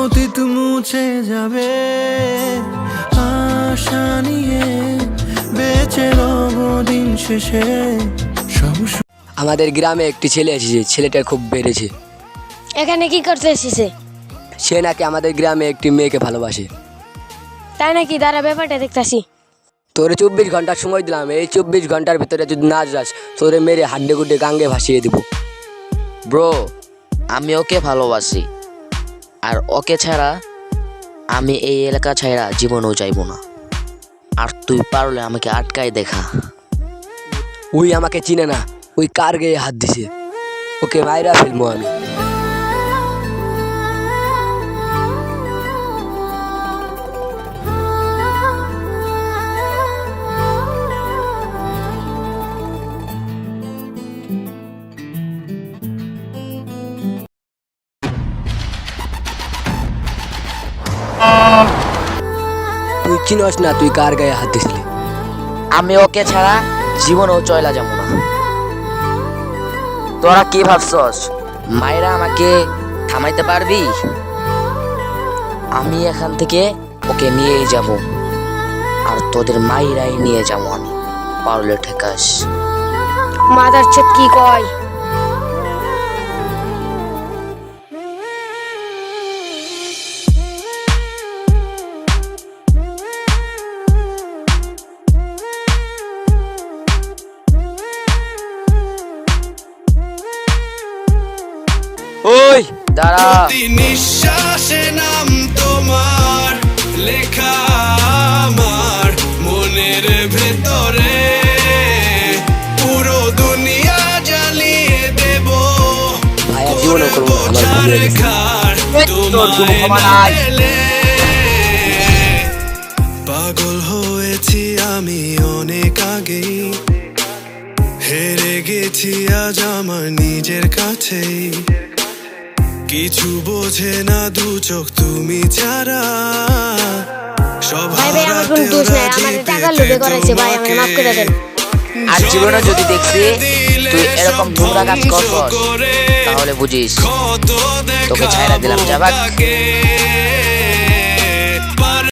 অতীত মুছে যাবে আশা নিয়ে বেঁচে রব দিন শেষে সব। আমাদের গ্রামে একটি ছেলে এসেছে, ছেলেটা খুব বেড়েছে। এখানে কি করতে এসেছে? সে নাকি আমাদের গ্রামে একটি মেয়েকে ভালোবাসে। তাই নাকি? দাঁড়া, ব্যাপারটা দেখতাছি। তোরে 24 ঘন্টা সময় দিলাম, এই 24 ঘন্টার ভিতরে যদি না যাস তোরে মেরে হাড্ডে গুড্ডে গাঙ্গে ভাসিয়ে দিব। ব্রো, আমি ওকে ভালোবাসি, আর ওকে ছাড়া আমি এই এলাকা ছাড়া জীবনেও যাইব না। আর তুই পারলে আমাকে আটকায় দেখা। ওই আমাকে চিনে না, ওই কার গায়ে হাত দিছে, ওকে মাইরা ফেলবো আমি। তুই চিনস না তুই কার গায়ে হাত দিছিলি? আমি ওকে ছাড়া জীবনেও চয়লা যাব না। তোরা কি ভাবছস মায়েরা আমাকে থামাইতে পারবি? আমি এখান থেকে ওকে নিয়েই যাব, আর তোদের মাইরাই নিয়ে যাব আমি। পারলে ঠেকাস। মাদার ছেদ কি কয়? ওই দাঁড়া। নিঃশ্বাসে নাম তোমার লেখা আমার মনের ভেতরে, পুরো দুনিয়া জ্বালিয়ে দেব ভাইয়া জীবনে করবো না, আমার ভুলে গেছে। পাগল হয়েছি আমি অনেক আগেই, হেরে গেছি আজ আমার নিজের কাছেই। কিছু বোঝে না দু চোখ তুমি ছাড়া, সব ভাই ভাই, আমার কোনো দোষ নাই, আমাদের টাকা লোভে করেছে ভাই, আমাকে মাফ করে দেন। আর জীবনে যদি দেখছি তুই এরকম নোংরা কাজ করছস, তাহলে বুঝিস তোকে ছাইরা দিলাম, যাবাক।